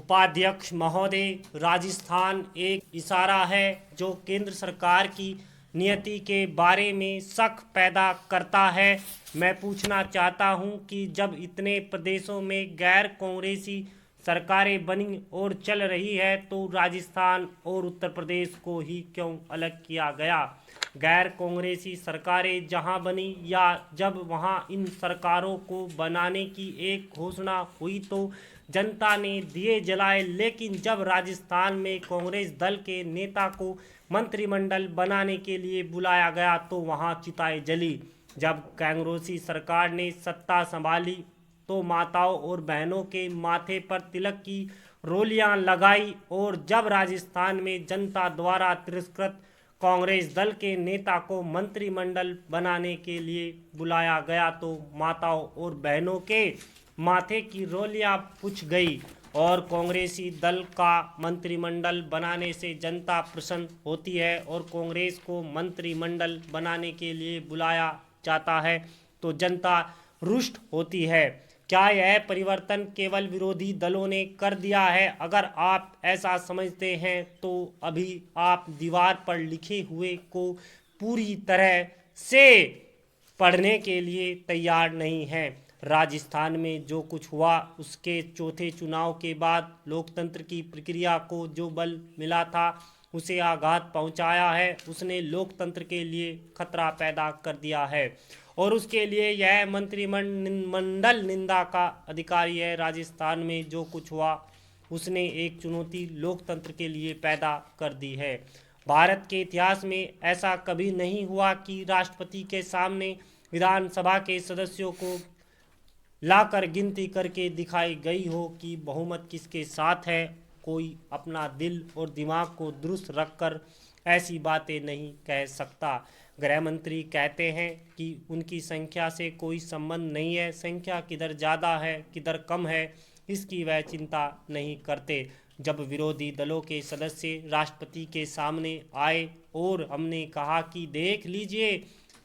उपाध्यक्ष महोदय, राजस्थान एक इशारा है जो केंद्र सरकार की नीति के बारे में शक पैदा करता है। मैं पूछना चाहता हूं कि जब इतने प्रदेशों में गैर कांग्रेसी सरकारें बनी और चल रही है तो राजस्थान और उत्तर प्रदेश को ही क्यों अलग किया गया। गैर कांग्रेसी सरकारें जहां बनी या जब वहां इन सरकारों को बनाने की एक घोषणा हुई तो जनता ने दिए जलाए, लेकिन जब राजस्थान में कांग्रेस दल के नेता को मंत्रिमंडल बनाने के लिए बुलाया गया तो वहां चिताएं जली। जब कांग्रेसी सरकार ने सत्ता संभाली तो माताओं और बहनों के माथे पर तिलक की रोलियां लगाई, और जब राजस्थान में जनता द्वारा तिरस्कृत कांग्रेस दल के नेता को मंत्रिमंडल बनाने के लिए बुलाया गया तो माताओं और बहनों के माथे की रोलियां पूछ गई, और कांग्रेसी दल का मंत्रिमंडल बनाने से जनता प्रसन्न होती है और कांग्रेस को मंत्रिमंडल बनाने के लिए बुलाया जाता है तो जनता रुष्ट होती है। क्या यह परिवर्तन केवल विरोधी दलों ने कर दिया है? अगर आप ऐसा समझते हैं तो अभी आप दीवार पर लिखे हुए को पूरी तरह से पढ़ने के लिए तैयार नहीं हैं। राजस्थान में जो कुछ हुआ उसके चौथे चुनाव के बाद लोकतंत्र की प्रक्रिया को जो बल मिला था उसे आघात पहुंचाया है। उसने लोकतंत्र के लिए खतरा पैदा कर दिया है और उसके लिए यह मंत्रिमंडल निंदा का अधिकारी है। राजस्थान में जो कुछ हुआ उसने एक चुनौती लोकतंत्र के लिए पैदा कर दी है। भारत के इतिहास में ऐसा कभी नहीं हुआ कि राष्ट्रपति के सामने विधानसभा के सदस्यों को लाकर गिनती करके दिखाई गई हो कि बहुमत किसके साथ है। कोई अपना दिल और दिमाग को दुरुस्त रखकर ऐसी बातें नहीं कह सकता। गृह मंत्री कहते हैं कि उनकी संख्या से कोई संबंध नहीं है, संख्या किधर ज़्यादा है किधर कम है इसकी वह चिंता नहीं करते। जब विरोधी दलों के सदस्य राष्ट्रपति के सामने आए और हमने कहा कि देख लीजिए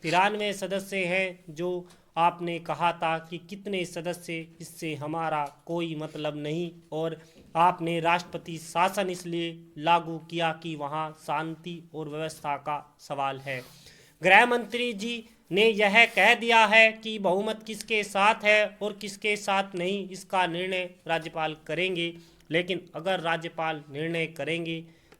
93 सदस्य हैं, जो आपने कहा था कि कितने सदस्य, इससे हमारा कोई मतलब नहीं, और आपने राष्ट्रपति शासन इसलिए लागू किया कि वहाँ शांति और व्यवस्था का सवाल है। गृह मंत्री जी ने यह कह दिया है कि बहुमत किसके साथ है और किसके साथ नहीं इसका निर्णय राज्यपाल करेंगे, लेकिन अगर राज्यपाल निर्णय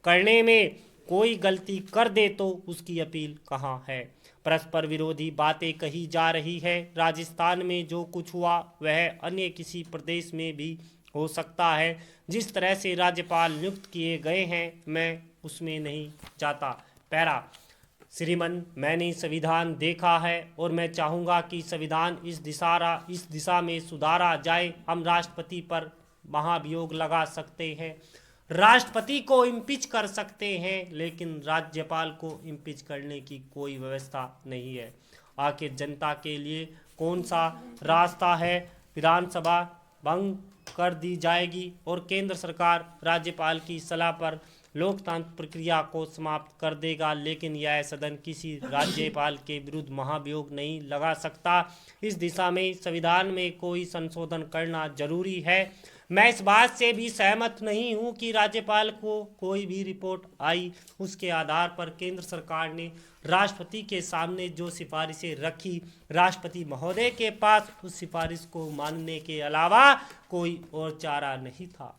करने में कोई गलती कर दे तो उसकी अपील कहाँ है। परस्पर विरोधी बातें कही जा रही है। राजस्थान में जो कुछ हुआ वह अन्य किसी प्रदेश में भी हो सकता है। जिस तरह से राज्यपाल नियुक्त किए गए हैं मैं उसमें नहीं जाता। पैरा श्रीमान, मैंने संविधान देखा है और मैं चाहूँगा कि संविधान इस दिशा में सुधारा जाए। हम राष्ट्रपति पर महाभियोग लगा सकते हैं, राष्ट्रपति को इम्पीच कर सकते हैं, लेकिन राज्यपाल को इम्पीच करने की कोई व्यवस्था नहीं है। आखिर जनता के लिए कौन सा रास्ता है? विधानसभा भंग कर दी जाएगी और केंद्र सरकार राज्यपाल की सलाह पर लोकतांत्रिक प्रक्रिया को समाप्त कर देगा, लेकिन यह सदन किसी राज्यपाल के विरुद्ध महाभियोग नहीं लगा सकता। इस दिशा में संविधान में कोई संशोधन करना जरूरी है। मैं इस बात से भी सहमत नहीं हूं कि राज्यपाल को कोई भी रिपोर्ट आई उसके आधार पर केंद्र सरकार ने राष्ट्रपति के सामने जो सिफारिशें रखी, राष्ट्रपति महोदय के पास उस सिफारिश को मानने के अलावा कोई और चारा नहीं था।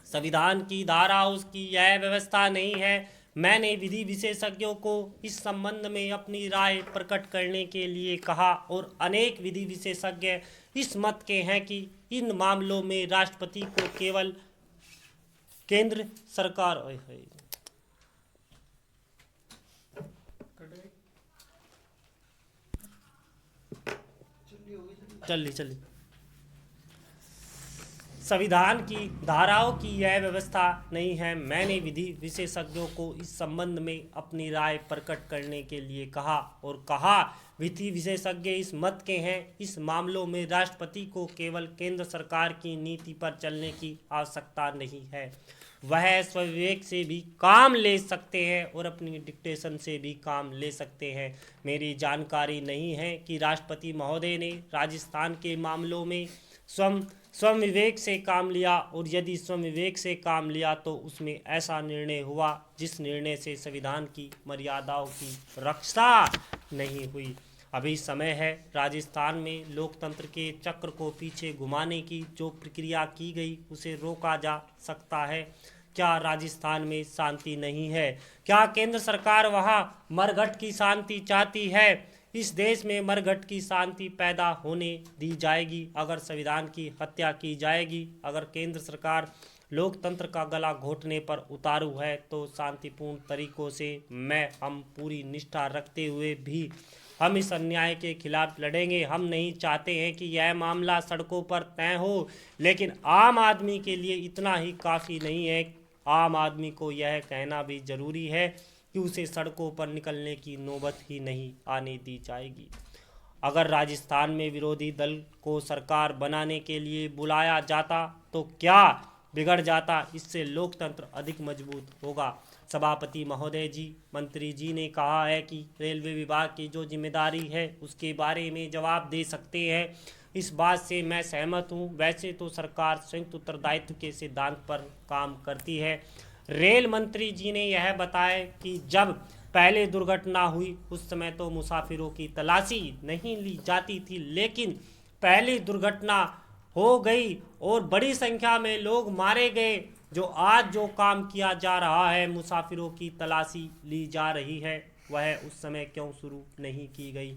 संविधान की धारा उसकी यह व्यवस्था नहीं है। मैंने विधि विशेषज्ञों को इस संबंध में अपनी राय प्रकट करने के लिए कहा और अनेक विधि विशेषज्ञ इस मत के हैं कि इन मामलों में राष्ट्रपति को केवल केंद्र सरकार चलिए संविधान की धाराओं की यह व्यवस्था नहीं है। मैंने विधि विशेषज्ञों को इस संबंध में अपनी राय प्रकट करने के लिए कहा विधि विशेषज्ञ इस मत के हैं इस मामलों में राष्ट्रपति को केवल केंद्र सरकार की नीति पर चलने की आवश्यकता नहीं है। वह स्वविवेक से भी काम ले सकते हैं और अपनी डिक्टेशन से भी काम ले सकते हैं। मेरी जानकारी नहीं है कि राष्ट्रपति महोदय ने राजस्थान के मामलों में स्वयं विवेक से काम लिया, और यदि स्वयं विवेक से काम लिया तो उसमें ऐसा निर्णय हुआ जिस निर्णय से संविधान की मर्यादाओं की रक्षा नहीं हुई। अभी समय है राजस्थान में लोकतंत्र के चक्र को पीछे घुमाने की जो प्रक्रिया की गई उसे रोका जा सकता है। क्या राजस्थान में शांति नहीं है? क्या केंद्र सरकार वहां मरघट की शांति चाहती है? इस देश में मरघट की शांति पैदा होने दी जाएगी अगर संविधान की हत्या की जाएगी। अगर केंद्र सरकार लोकतंत्र का गला घोटने पर उतारू है तो शांतिपूर्ण तरीकों से हम पूरी निष्ठा रखते हुए भी हम इस अन्याय के खिलाफ लड़ेंगे। हम नहीं चाहते हैं कि यह मामला सड़कों पर तय हो, लेकिन आम आदमी के लिए इतना ही काफ़ी नहीं है। आम आदमी को यह कहना भी जरूरी है कि उसे सड़कों पर निकलने की नौबत ही नहीं आने दी जाएगी। अगर राजस्थान में विरोधी दल को सरकार बनाने के लिए बुलाया जाता तो क्या बिगड़ जाता? इससे लोकतंत्र अधिक मजबूत होगा। सभापति महोदय जी, मंत्री जी ने कहा है कि रेलवे विभाग की जो जिम्मेदारी है उसके बारे में जवाब दे सकते हैं। इस बात से मैं सहमत हूँ। वैसे तो सरकार संयुक्त उत्तरदायित्व के सिद्धांत पर काम करती है। रेल मंत्री जी ने यह बताया कि जब पहले दुर्घटना हुई उस समय तो मुसाफिरों की तलाशी नहीं ली जाती थी, लेकिन पहली दुर्घटना हो गई और बड़ी संख्या में लोग मारे गए। जो आज जो काम किया जा रहा है, मुसाफिरों की तलाशी ली जा रही है, वह उस समय क्यों शुरू नहीं की गई?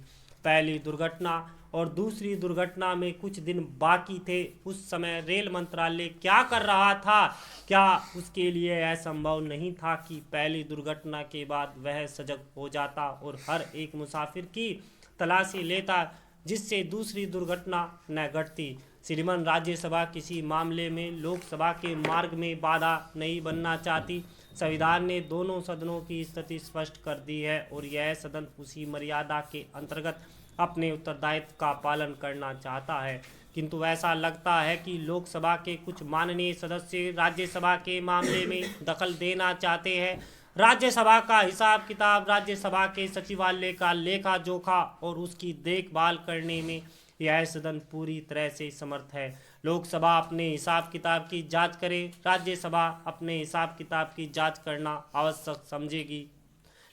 पहली दुर्घटना और दूसरी दुर्घटना में कुछ दिन बाकी थे, उस समय रेल मंत्रालय क्या कर रहा था? क्या उसके लिए यह संभव नहीं था कि पहली दुर्घटना के बाद वह सजग हो जाता और हर एक मुसाफिर की तलाशी लेता जिससे दूसरी दुर्घटना न घटती? श्रीमान राज्यसभा किसी मामले में लोकसभा के मार्ग में बाधा नहीं बनना चाहती। संविधान ने दोनों सदनों की स्थिति स्पष्ट कर दी है और यह सदन उसी मर्यादा के अंतर्गत अपने उत्तरदायित्व का पालन करना चाहता है, किंतु ऐसा लगता है कि लोकसभा के कुछ माननीय सदस्य राज्यसभा के मामले में दखल देना चाहते हैं। राज्यसभा का हिसाब किताब, राज्यसभा के सचिवालय का लेखा जोखा और उसकी देखभाल करने में यह सदन पूरी तरह से समर्थ है। लोकसभा अपने हिसाब किताब की जांच करे, राज्यसभा अपने हिसाब किताब की जांच करना आवश्यक समझेगी।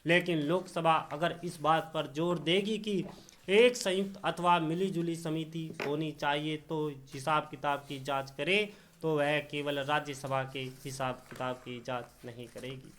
लेकिन लोकसभा अगर इस बात पर जोर देगी कि एक संयुक्त अथवा मिलीजुली समिति होनी चाहिए तो हिसाब किताब की जांच करे, तो वह केवल राज्यसभा के हिसाब किताब की जांच नहीं करेगी।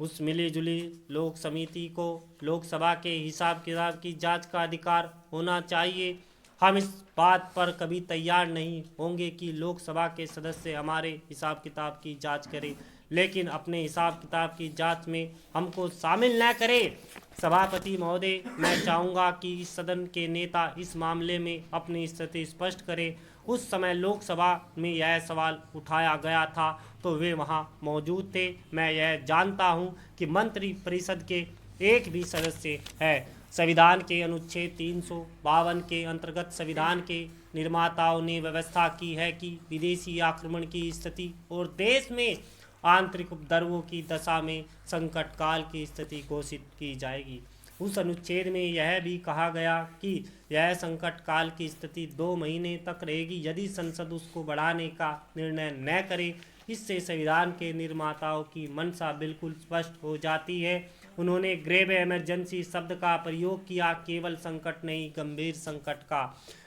उस मिलीजुली लोक समिति को लोकसभा के हिसाब किताब की जांच का अधिकार होना चाहिए। हम इस बात पर कभी तैयार नहीं होंगे कि लोकसभा के सदस्य हमारे हिसाब किताब की जांच करें, लेकिन अपने हिसाब किताब की जांच में हमको शामिल न करें। सभापति महोदय, मैं चाहूँगा कि इस सदन के नेता इस मामले में अपनी स्थिति स्पष्ट करें। उस समय लोकसभा में यह सवाल उठाया गया था तो वे वहां मौजूद थे। मैं यह जानता हूं कि मंत्री परिषद के एक भी सदस्य है। संविधान के अनुच्छेद 352 के अंतर्गत संविधान के निर्माताओं ने व्यवस्था की है कि विदेशी आक्रमण की स्थिति और देश में आंतरिक उपद्रवों की दशा में संकट काल की स्थिति घोषित की जाएगी। उस अनुच्छेद में यह भी कहा गया कि यह संकट काल की स्थिति 2 महीने तक रहेगी यदि संसद उसको बढ़ाने का निर्णय न करे। इससे संविधान के निर्माताओं की मंशा बिल्कुल स्पष्ट हो जाती है। उन्होंने ग्रेव इमरजेंसी शब्द का प्रयोग किया, केवल संकट नहीं, गंभीर संकट का,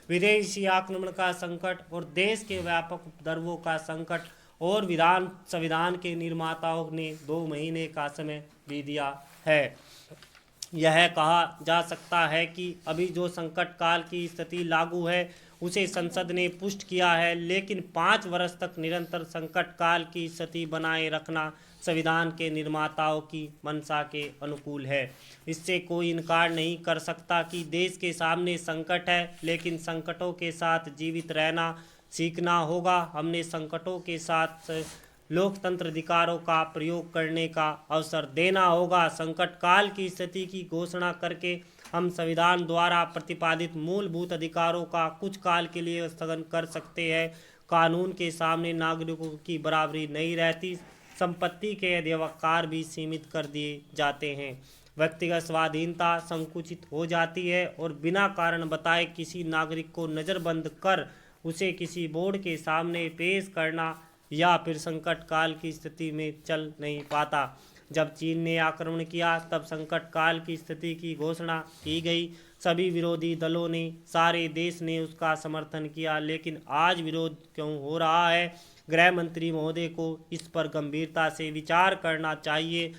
विदेशी आक्रमण का संकट और देश के व्यापक उपद्रवों का संकट। और संविधान के निर्माताओं ने 2 महीने का समय भी दिया है। यह कहा जा सकता है कि अभी जो संकट काल की स्थिति लागू है उसे संसद ने पुष्ट किया है, लेकिन 5 वर्ष तक निरंतर संकट काल की स्थिति बनाए रखना संविधान के निर्माताओं की मंशा के अनुकूल है। इससे कोई इनकार नहीं कर सकता कि देश के सामने संकट है, लेकिन संकटों के साथ जीवित रहना सीखना होगा। हमने संकटों के साथ लोकतंत्र अधिकारों का प्रयोग करने का अवसर देना होगा। संकट काल की स्थिति की घोषणा करके हम संविधान द्वारा प्रतिपादित मूलभूत अधिकारों का कुछ काल के लिए स्थगन कर सकते हैं। कानून के सामने नागरिकों की बराबरी नहीं रहती। संपत्ति के अधिकार भी सीमित कर दिए जाते हैं। व्यक्तिगत स्वाधीनता संकुचित हो जाती है और बिना कारण बताए किसी नागरिक को नज़रबंद कर उसे किसी बोर्ड के सामने पेश करना या फिर संकट काल की स्थिति में चल नहीं पाता। जब चीन ने आक्रमण किया तब संकट काल की स्थिति की घोषणा की गई। सभी विरोधी दलों ने, सारे देश ने उसका समर्थन किया, लेकिन आज विरोध क्यों हो रहा है? गृह मंत्री महोदय को इस पर गंभीरता से विचार करना चाहिए।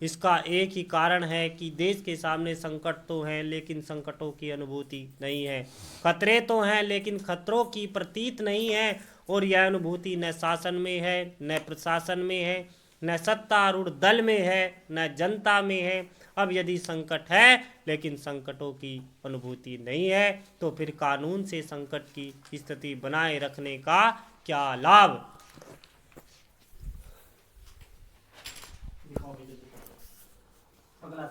इसका एक ही कारण है कि देश के सामने संकट तो हैं लेकिन संकटों की अनुभूति नहीं है। खतरे तो हैं लेकिन खतरों की प्रतीत नहीं है, और यह अनुभूति न शासन में है, न प्रशासन में है, न सत्तारूढ़ दल में है, न जनता में है। अब यदि संकट है लेकिन संकटों की अनुभूति नहीं है तो फिर कानून से संकट की स्थिति बनाए रखने का क्या लाभ? अगला